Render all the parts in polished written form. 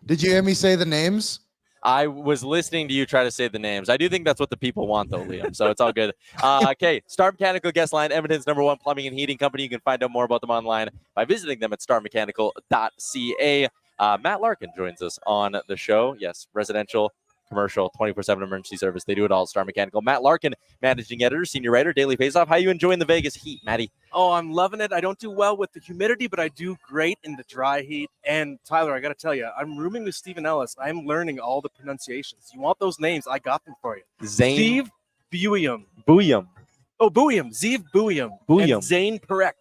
Did you hear me say the names? I was listening to you try to say the names. I do think that's what the people want, though, Liam. So it's all good. Okay, Star Mechanical Guest Line, Edmonton's #1 plumbing and heating company. You can find out more about them online by visiting them at starmechanical.ca. Matt Larkin joins us on the show. Yes, residential, commercial, 24/7 emergency service. They do it all. Star Mechanical. Matt Larkin, managing editor, senior writer, Daily Faceoff. How you enjoying the Vegas heat, Matty? Oh, I'm loving it. I don't do well with the humidity, but I do great in the dry heat. And Tyler, I got to tell you, I'm rooming with Steven Ellis. I'm learning all the pronunciations. You want those names? I got them for you. Zane Zeev Buyum. Buyum. Oh, Buyum. Zeev Buyum. Buyum. And Zane Perek.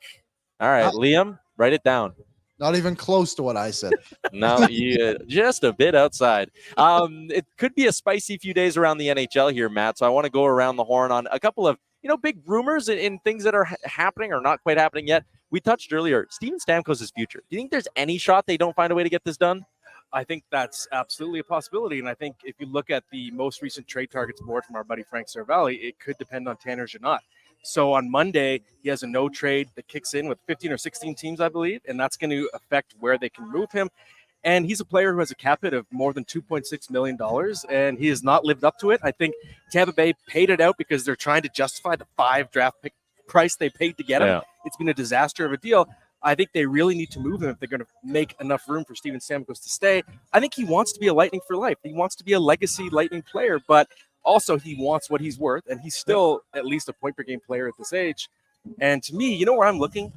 All right, Liam, write it down. Not even close to what I said. No, you just a bit outside. It could be a spicy few days around the NHL here, Matt. So I want to go around the horn on a couple of big rumors and things that are happening or not quite happening yet. We touched earlier, Steven Stamkos' future. Do you think there's any shot they don't find a way to get this done? I think that's absolutely a possibility. And I think if you look at the most recent trade targets board from our buddy Frank Cervalli, it could depend on Tanner Janot. So on Monday, he has a no trade that kicks in with 15 or 16 teams, I believe, and that's going to affect where they can move him. And he's a player who has a cap hit of more than $2.6 million, and he has not lived up to it. I think Tampa Bay paid it out because they're trying to justify the 5 draft pick price they paid to get him. Yeah. It's been a disaster of a deal. I think they really need to move him if they're going to make enough room for Steven Stamkos to stay. I think he wants to be a Lightning for life. He wants to be a legacy Lightning player, but also he wants what he's worth, and he's still at least a point-per-game player at this age. And to me, you know where I'm looking?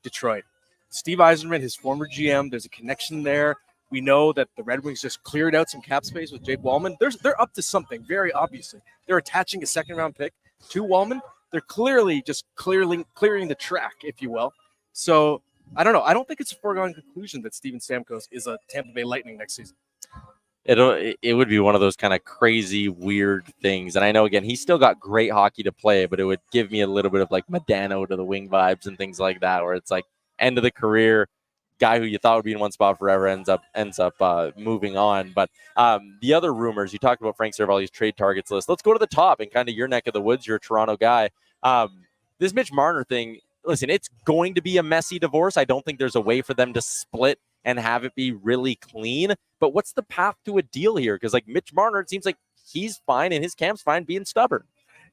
Detroit. Steve Yzerman, his former GM, there's a connection there. We know that the Red Wings just cleared out some cap space with Jake Wallman. They're up to something, very obviously. They're attaching a second-round pick to Wallman. They're clearly just clearing the track, if you will. So, I don't know. I don't think it's a foregone conclusion that Steven Stamkos is a Tampa Bay Lightning next season. It would be one of those kind of crazy, weird things. And I know, again, he's still got great hockey to play, but it would give me a little bit of like Modano to the wing vibes and things like that, where it's like end of the career, guy who you thought would be in one spot forever ends up moving on. But the other rumors, you talked about Frank Cervalli's trade targets list. Let's go to the top and kind of your neck of the woods. You're a Toronto guy. This Mitch Marner thing, listen, it's going to be a messy divorce. I don't think there's a way for them to split and have it be really clean. But what's the path to a deal here? Because like Mitch Marner, it seems like he's fine and his camp's fine being stubborn.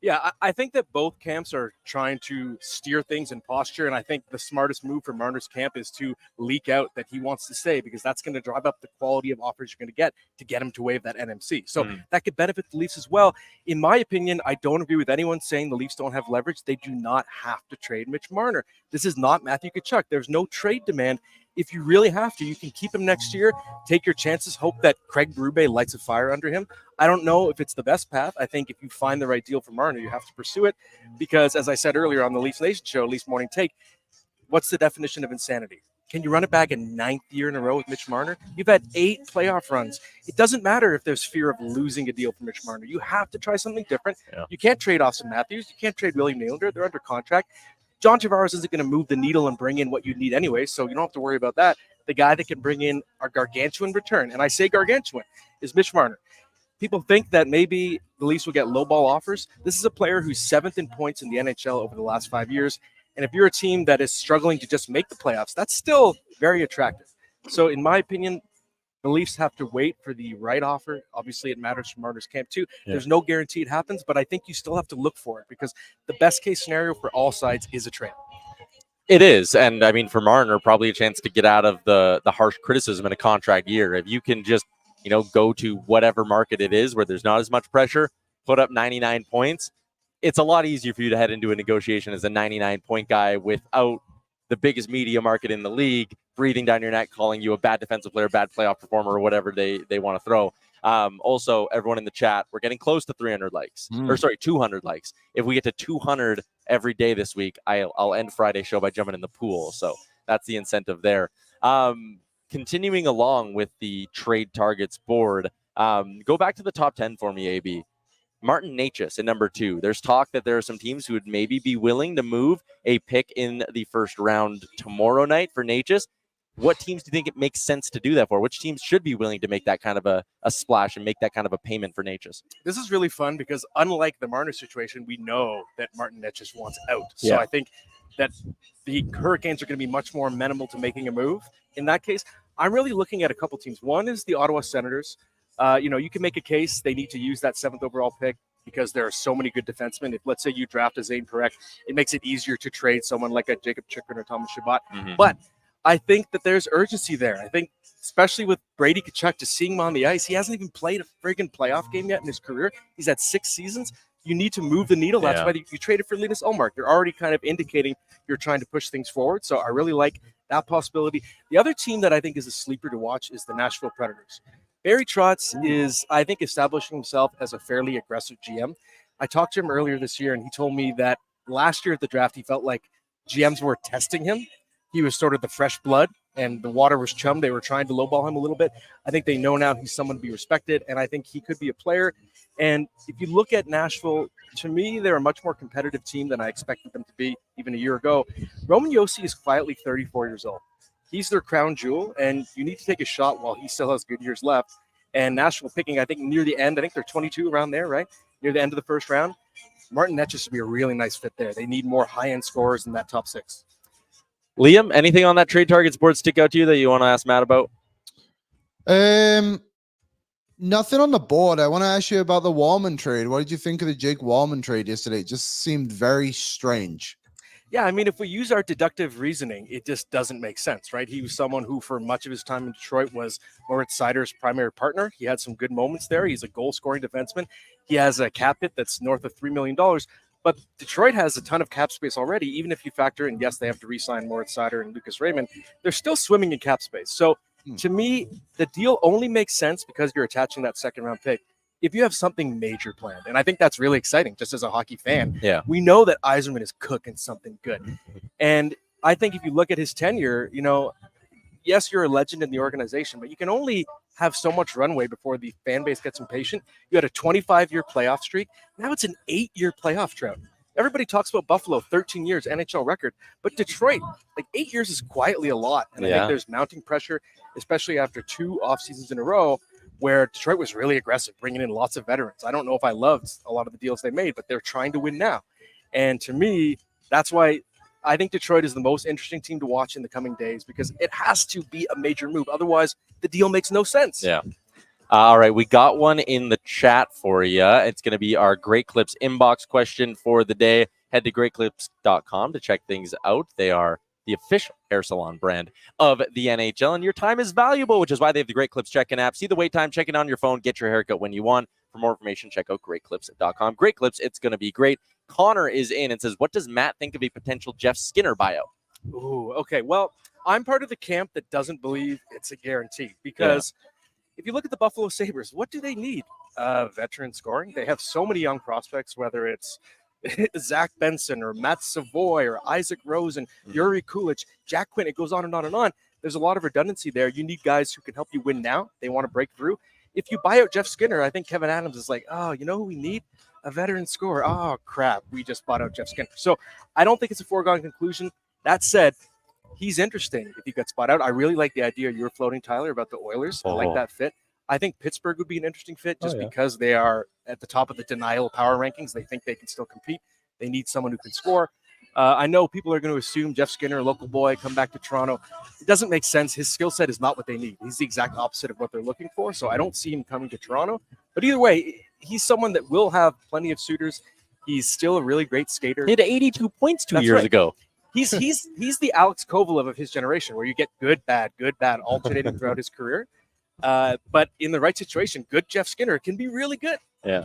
Yeah, I think that both camps are trying to steer things in posture, and I think the smartest move for Marner's camp is to leak out that he wants to stay, because that's going to drive up the quality of offers you're going to get him to waive that NMC. So that could benefit the Leafs as well. In my opinion, I don't agree with anyone saying the Leafs don't have leverage. They do not have to trade Mitch Marner. This is not Matthew Tkachuk. There's no trade demand. If you really have to, you can keep him next year, take your chances, hope that Craig Berube lights a fire under him. I don't know if it's the best path. I think if you find the right deal for Marner, you have to pursue it, because as I said earlier on the Leafs Nation show, Leafs Morning Take, what's the definition of insanity? Can you run it back a 9th year in a row with Mitch Marner? You've had 8 playoff runs. It doesn't matter if there's fear of losing a deal for Mitch Marner. You have to try something different. Yeah. You can't trade Austin Matthews. You can't trade William Nylander. They're under contract. John Tavares isn't going to move the needle and bring in what you need anyway, so you don't have to worry about that. The guy that can bring in a gargantuan return, and I say gargantuan, is Mitch Marner. People think that maybe the Leafs will get lowball offers. This is a player who's 7th in points in the NHL over the last 5 years, and if you're a team that is struggling to just make the playoffs, that's still very attractive. So in my opinion, the Leafs have to wait for the right offer. Obviously, it matters for Marner's camp too. Yeah. There's no guarantee it happens, but I think you still have to look for it, because the best case scenario for all sides is a trade. It is. And I mean, for Marner, probably a chance to get out of the harsh criticism in a contract year. If you can just, go to whatever market it is where there's not as much pressure, put up 99 points, it's a lot easier for you to head into a negotiation as a 99-point guy without the biggest media market in the league breathing down your neck, calling you a bad defensive player, bad playoff performer, or whatever they want to throw. Also, everyone in the chat, we're getting close to 300 likes. 200 likes. If we get to 200 every day this week, I'll end Friday's show by jumping in the pool. So that's the incentive there. Continuing along with the trade targets board, go back to the top 10 for me, AB. Martin Necas at number 2. There's talk that there are some teams who would maybe be willing to move a pick in the first round tomorrow night for Necas. What teams do you think it makes sense to do that for? Which teams should be willing to make that kind of a splash and make that kind of a payment for Necas? This is really fun because unlike the Marner situation, we know that Martin Necas wants out. So I think that the Hurricanes are going to be much more amenable to making a move. In that case, I'm really looking at a couple teams. One is the Ottawa Senators. You can make a case they need to use that 7th overall pick because there are so many good defensemen. If, let's say, you draft a Zane Parekh, it makes it easier to trade someone like a Jacob Chikrin or Thomas Chabot. Mm-hmm. But I think that there's urgency there. I think, especially with Brady Tkachuk, just seeing him on the ice, he hasn't even played a friggin' playoff game yet in his career. He's had 6 seasons. You need to move the needle. That's why you traded for Linus Ullmark. You're already kind of indicating you're trying to push things forward. So I really like that possibility. The other team that I think is a sleeper to watch is the Nashville Predators. Barry Trotz is, I think, establishing himself as a fairly aggressive GM. I talked to him earlier this year, and he told me that last year at the draft, he felt like GMs were testing him. He was sort of the fresh blood, and the water was chum. They were trying to lowball him a little bit. I think they know now he's someone to be respected, and I think he could be a player. And if you look at Nashville, to me, they're a much more competitive team than I expected them to be even a year ago. Roman Josi is quietly 34 years old. He's their crown jewel, and you need to take a shot while he still has good years left. And Nashville picking, I think, near the end. I think they're 22 around there, right? Near the end of the first round. Martin Necas would be a really nice fit there. They need more high-end scorers in that top 6. Liam, anything on that trade targets board stick out to you that you want to ask Matt about? Nothing on the board. I want to ask you about the Wallman trade. What did you think of the Jake Wallman trade yesterday? It just seemed very strange. Yeah, I mean, if we use our deductive reasoning, it just doesn't make sense, right? He was someone who, for much of his time in Detroit, was Moritz Seider's primary partner. He had some good moments there. He's a goal-scoring defenseman. He has a cap hit that's north of $3 million. But Detroit has a ton of cap space already, even if you factor in, yes, they have to re-sign Moritz Seider and Lucas Raymond. They're still swimming in cap space. So, to me, the deal only makes sense because you're attaching that second-round pick if you have something major planned. And I think that's really exciting just as a hockey fan. Yeah. We know that Yzerman is cooking something good. And I think if you look at his tenure, yes, you're a legend in the organization, but you can only have so much runway before the fan base gets impatient. You had a 25-year playoff streak. Now it's an 8-year playoff drought. Everybody talks about Buffalo, 13 years, NHL record. But Detroit, 8 years is quietly a lot. And I think there's mounting pressure, especially after 2 off seasons in a row, where Detroit was really aggressive, bringing in lots of veterans. I don't know if I loved a lot of the deals they made, but they're trying to win now. And to me, that's why I think Detroit is the most interesting team to watch in the coming days, because it has to be a major move. Otherwise, the deal makes no sense. Yeah. All right, we got one in the chat for you. It's going to be our Great Clips inbox question for the day. Head to greatclips.com to check things out. They are the official hair salon brand of the NHL, and your time is valuable, which is why they have the Great Clips check-in app. See the wait time, check it on your phone, get your haircut when you want. For more information, check out greatclips.com. Great Clips, it's going to be great. Connor is in and says, what does Matt think of a potential Jeff Skinner buyout? Ooh, okay. Well, I'm part of the camp that doesn't believe it's a guarantee, because if you look at the Buffalo Sabres, what do they need? Veteran scoring. They have so many young prospects, whether it's Zach Benson or Matt Savoy or Isaac Rose and Yuri Kulich, Jack Quinn. It goes on and on and on. There's a lot of redundancy there. You need guys who can help you win now. They want to break through. If you buy out Jeff Skinner, I think Kevin Adams is like, oh, you know who we need? A veteran scorer. Oh, crap. We just bought out Jeff Skinner. So I don't think it's a foregone conclusion. That said, he's interesting if he gets bought out. I really like the idea you were floating, Tyler, about the Oilers. I like that fit. I think Pittsburgh would be an interesting fit just because they are at the top of the denial power rankings. They think they can still compete. They need someone who can score. I know people are going to assume Jeff Skinner, a local boy, come back to Toronto. It doesn't make sense. His skill set is not what they need. He's the exact opposite of what they're looking for. So I don't see him coming to Toronto. But either way, he's someone that will have plenty of suitors. He's still a really great skater. He had 82 points two years ago. He's the Alex Kovalev of his generation, where you get good, bad, alternating throughout his career. But in the right situation, good Jeff Skinner can be really good. Yeah.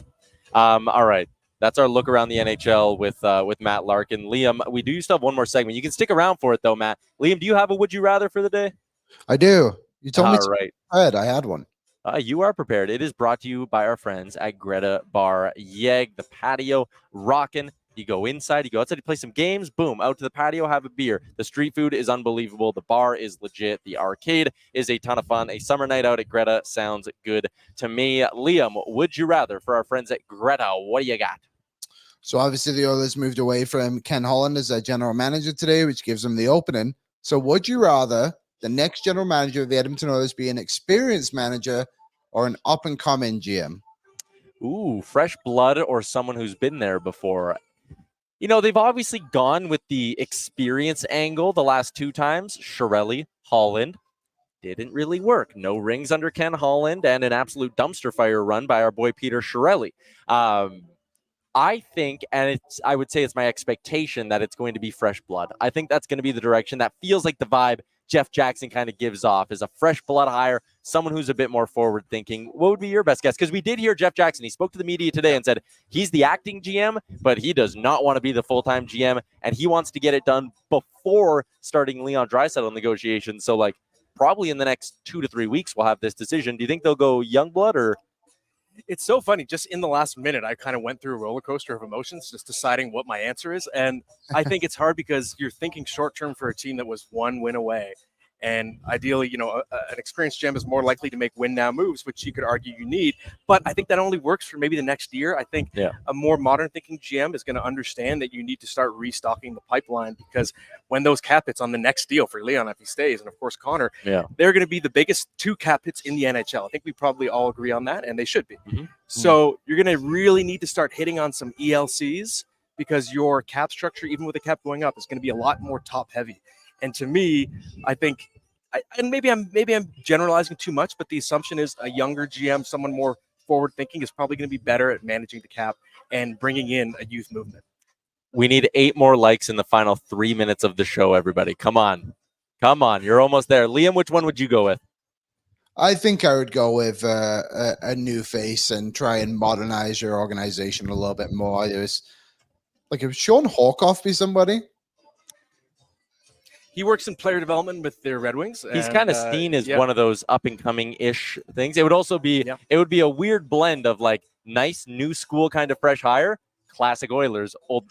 All right. That's our look around the NHL with Matt Larkin. Liam, we do still have one more segment. You can stick around for it, though, Matt. Liam, do you have a Would You Rather for the day? I do. You told me. All right. I had one. You are prepared. It is brought to you by our friends at Greta Bar Yeg. The patio rocking. You go inside, you go outside, you play some games, boom, out to the patio, have a beer. The street food is unbelievable. The bar is legit. The arcade is a ton of fun. A summer night out at Greta sounds good to me. Liam, would you rather for our friends at Greta? What do you got? So obviously the Oilers moved away from Ken Holland as their general manager today, which gives them the opening. So would you rather the next general manager of the Edmonton Oilers be an experienced manager or an up-and-coming GM? Ooh, fresh blood or someone who's been there before. You know, they've obviously gone with the experience angle the last 2 times. Chiarelli, Holland. didn't really work. No rings under Ken Holland and an absolute dumpster fire run by our boy Peter Chiarelli. I think, and I would say it's my expectation that it's going to be fresh blood. I think that's going to be the direction. That feels like the vibe Jeff Jackson kind of gives off, is a fresh blood hire, someone who's a bit more forward thinking. What would be your best guess? Because we did hear Jeff Jackson. He spoke to the media today and said he's the acting GM, but he does not want to be the full-time GM, and he wants to get it done before starting Leon Draisaitl negotiations. So, like, probably in the next 2 to 3 weeks, we'll have this decision. Do you think they'll go young blood or? It's so funny. Just in the last minute, I kind of went through a roller coaster of emotions, just deciding what my answer is. And I think it's hard because you're thinking short term for a team that was 1 win away. And ideally, you know, an experienced GM is more likely to make win now moves, which you could argue you need. But I think that only works for maybe the next year. I think a more modern thinking GM is going to understand that you need to start restocking the pipeline, because when those cap hits on the next deal for Leon, if he stays, and of course Connor, they're going to be the biggest 2 cap hits in the NHL. I think we probably all agree on that, and they should be. So you're going to really need to start hitting on some ELCs, because your cap structure, even with the cap going up, is going to be a lot more top heavy. And to me, I think, and maybe I'm generalizing too much, but the assumption is a younger GM, someone more forward thinking, is probably going to be better at managing the cap and bringing in a youth movement. We need 8 more likes in the final 3 minutes of the show, everybody. Come on. You're almost there. Liam, which one would you go with? I think I would go with a new face and try and modernize your organization a little bit more. There's, like, if Sean Horkoff be somebody? He works in player development with the Red Wings. He's kind of seen as one of those up-and-coming-ish things. It would also be it would be a weird blend of, like, nice new school kind of fresh hire, classic Oilers, old,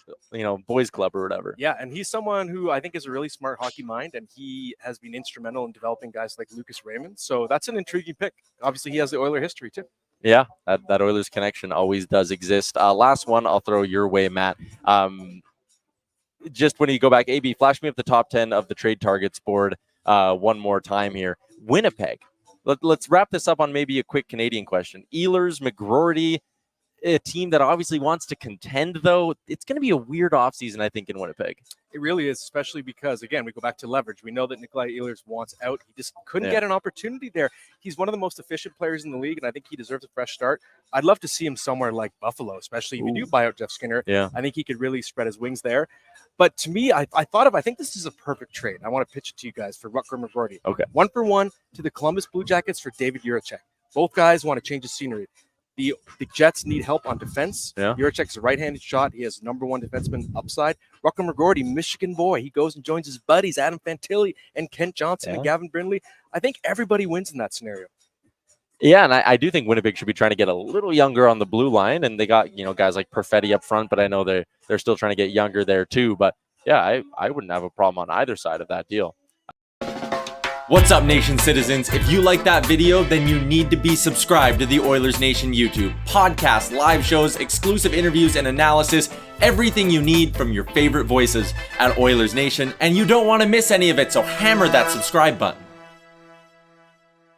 boys club or whatever. Yeah, and he's someone who I think is a really smart hockey mind, and he has been instrumental in developing guys like Lucas Raymond. So that's an intriguing pick. Obviously, he has the Oiler history too. Yeah, that Oilers connection always does exist. Last one I'll throw your way, Matt. Just when you go back, AB, flash me up the top 10 of the trade targets board one more time here. Winnipeg. Let's wrap this up on maybe a quick Canadian question. Ehlers, McGroarty, a team that obviously wants to contend, though. It's going to be a weird offseason, I think, in Winnipeg. It really is, especially because, again, we go back to leverage. We know that Nikolaj Ehlers wants out. He just couldn't get an opportunity there. He's one of the most efficient players in the league, and I think he deserves a fresh start. I'd love to see him somewhere like Buffalo, especially if you do buy out Jeff Skinner. I think he could really spread his wings there. But to me, I think this is a perfect trade. I want to pitch it to you guys for Rutger McGroarty. Okay. 1-for-1 to the Columbus Blue Jackets for David Yaremchuk. Both guys want to change the scenery. The Jets need help on defense. Yaremchuk's a right-handed shot. He has #1 defenseman upside. Rutger McGroarty, Michigan boy. He goes and joins his buddies, Adam Fantilli and Kent Johnson and Gavin Brindley. I think everybody wins in that scenario. Yeah, and I do think Winnipeg should be trying to get a little younger on the blue line, and they got guys like Perfetti up front, but I know they're still trying to get younger there too. But yeah, I wouldn't have a problem on either side of that deal. What's up, Nation citizens? If you like that video, then you need to be subscribed to the Oilers Nation YouTube. Podcasts, live shows, exclusive interviews, and analysis. Everything you need from your favorite voices at Oilers Nation. And you don't want to miss any of it, so hammer that subscribe button.